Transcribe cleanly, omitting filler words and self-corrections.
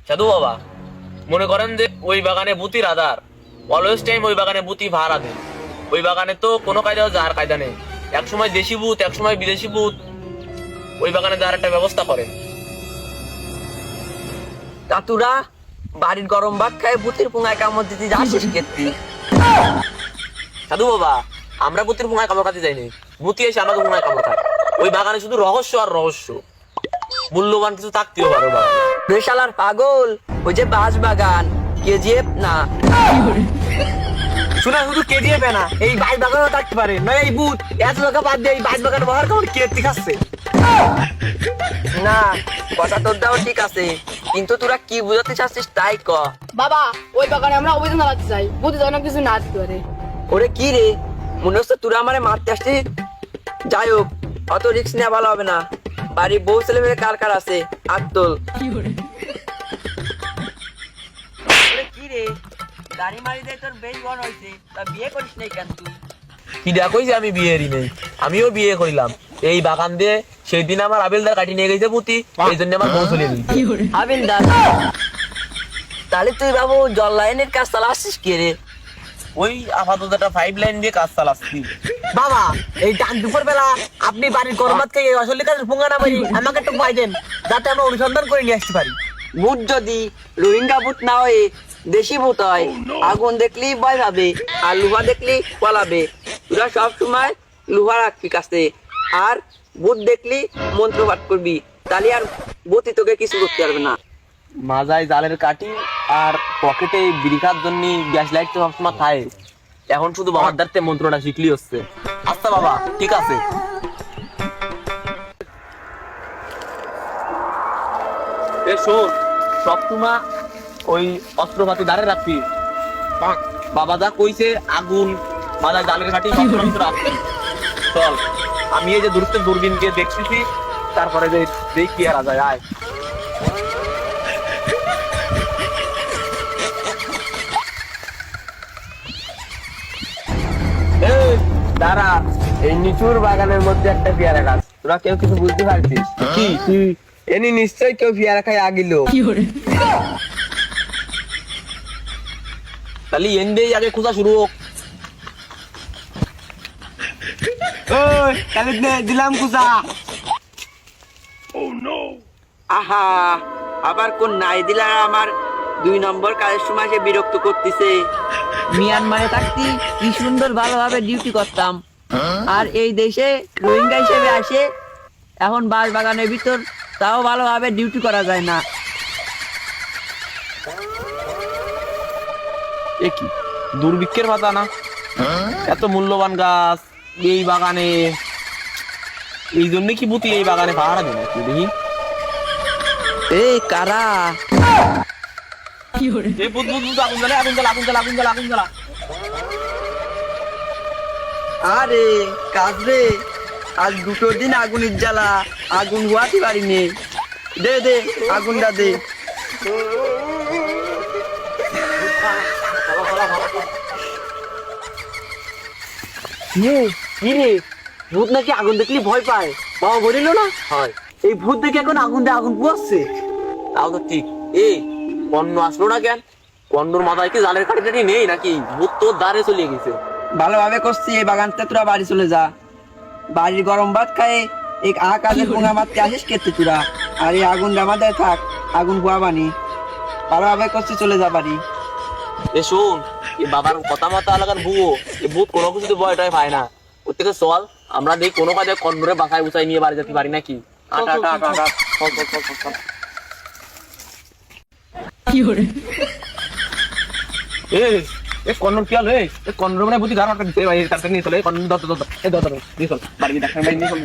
সাধু বাবা, মনে করেন যে ওই বাগানে বুতির আধার অলওয়েজ টাইম ওই বাগানে বুতি ভাড়া দেয়। ওই বাগানে তো কোনো কায়দা যাওয়ার কায়দা নেই। এক সময় দেশি ভূত, এক সময় বিদেশি ভূত ওই বাগানে যাওয়ার একটা ব্যবস্থা করেন। কাতুরা বাড়ির গরম ভাত খায় ভূতের পুঙ্গায় কামড় দিতে যাচ্ছিস কেতি? সাধু বাবা, আমরা বুতির পুঙ্গায় কামড় খাতে যাইনি, বুতি এসে আমাকে পুঙ্গায় কামড় খায়। ওই বাগানে শুধু রহস্য আর রহস্য, মূল্যবান কিছু থাকতেও পারে বাগানে। বেশালার পাগল, ওই যে বাঁশ বাগান কেজিএফ না। শুনে শুধু কেজিএফ না, এই বাঁশ বাগানও থাকতে পারে না। এই ভূত এত টাকা বাদ দিয়ে এই বাঁশ বাগান ব্যবহার করে কেতি খাচ্ছে না, কথা তোর দাও ঠিক আছে, কিন্তু তোরা কি বুঝাতে চাচ্ছিস তাই ক। বাবা, ওই বাগানে আমরা অভিযান চালাতে চাই, বুঝতে অনেক কিছু না আসতে পারে। ওরে কি রে, মনে হচ্ছে তোরা আমারে মারতে আসছিস? যাই হোক, অত রিস্ক নেওয়া ভালো হবে না। বাড়ির বউ ছেলে মেয়ে কার কার আছে আত্তল। কি রে, গাড়ি মারি দিয়ে তোর বেশ বড় হয়েছে, তা বিয়ে করিস নাই কেন তুই? কি দেখো যে আমি বিয়েরই নেই, আমিও বিয়ে করিলাম এই বাগান দিয়ে। সেই দিন আমার আবিলদার কাটি নিয়ে গেছে পুঁতি, এই জন্য আমার বউ চলে গেছে। হাবিলদার, তাহলে তুই বাবু জল লাইনের কাজ চালাচ্ছিস কে রে? ওই আপাতত একটা 5 লাইন দিয়ে কাজ চালাচ্ছি। বাবা, এই ডান দুপুর বেলা আপনি বাড়ির গরমাত খেয়ে আসলে কাজের ফুঙ্গা না মারি আমাকে একটু পাই দেন, যাতে আমরা অনুসন্ধান করে নিয়ে আসতে পারি। ভূত যদি রোহিঙ্গা ভূত না হয়ে দেশি ভূত হয়, আগুন দেখলি ভয় পাবে আর লোহা দেখলি পালাবে। তোরা সব সময় লোহা রাখবি কাছে, আর ভূত দেখলি মন্ত্র পাঠ করবি, তাহলে আর ভূতই তোকে কিছু করতে পারবে না। মাজায় জালের কাঠি আর পকেটে বিড়ি খাওয়ার জন্য গ্যাস লাইট তো সবসময় থাকে। এখন শুধু বাবার দ্বারতে মন্ত্রটা শিখলি হচ্ছে। আচ্ছা বাবা, ঠিক আছে। এ শোন, সবসময় ওই অস্ত্রপাতি দ্বারে রাখবি। বাবা যা কইছে, আগুন মাজায় জালের কাঠি সবসময় তো রাখবি। চল, আমি এই যে দূরত্বের দূরবীন গিয়ে দেখতেছি, তারপরে যে দেখি কি আর যায়। আয় দাঁড়া, এই নিচুর বাগানের মধ্যে একটা পেয়ারা গাছ, তোরা কেউ কিছু বুঝতে পারছিস কি? এনি নিশ্চয়ই কেউ পেয়ারা খাই আগিল। তাহলে এন্ডেই আগে খোঁজা শুরু হোক। দিলাম খোঁজা। আহা, আবার কোন নাই দিলা আমার 2 নম্বর কাজের সময় সে বিরক্ত করতেছে। মিয়ানমারে থাকতি কি সুন্দর ভালোভাবে ডিউটি করতাম, আর এই দেশে রোহিঙ্গা হিসেবে আসে এখন বাঁশ বাগানের ভিতর, তাও ভালোভাবে ডিউটি করা যায় না। এ কি দুর্ভিক্ষের পাতা না? এত মূল্যবান গাছ এই বাগানে, এই জন্য কি বুতি এই বাগানে পাহারা দেবে? দেখি এই কারা? এই বুত বুত বুত, আগুন জ্বালা, আগুন জ্বালা, আগুন জ্বালা, আগুন জ্বালা, আগুন জ্বালা। আরে কাজ রে, আজ 2 দিন আগুনের জ্বালা, আগুন হওয়াতে পারিনি। দে দে আগুনটা দে। কি রে, ভূত নাকি আগুন দেখলি ভয় পায়? বাবা বলিল না হয়, এই ভূত দেখে এখন আগুন দিয়ে আগুন পোয়াচ্ছে। তাও তো ঠিক। এই কর্ণ আসলো না কেন? কর্ণর মাথায় কি জালের কাঠি টাঠি নেই নাকি? ভূত তোর দ্বারে চলে গেছে। ভালোভাবে করছি, এই বাগানটা তোরা বাড়ি চলে যা। বাড়ির গরম ভাত খায় এই কাজের পোঙা মারতে আসিস কেতে তোরা? আর এই আগুন আমাদের থাক, আগুন পোয়াবানি। ভালোভাবে করছি, চলে যা বাড়ি। এ শোন, এই বাবার কথা মতো আলাদার ভুয়ো, এই ভূত কোনো কিছুতে ভয় টয় পায় না। ওর থেকে চল, আমরা দেখি কোনো কাজে কর্ণরে বাসায় উচাই নিয়ে বাড়ি যেতে পারি নাকি। আটা আটা আটা আটা, চল চল চল চল চল। এ কর্ণর কি হলো? এ কর্ণর মানে বুদ্ধি ধারণা দিতে ভাই, তার নিয়ে চলে কর্ণ ধর ধর ধর, এ ধর ধর নিয়ে চল বাড়ি, ডাক্তার বাড়ি নিয়ে চল।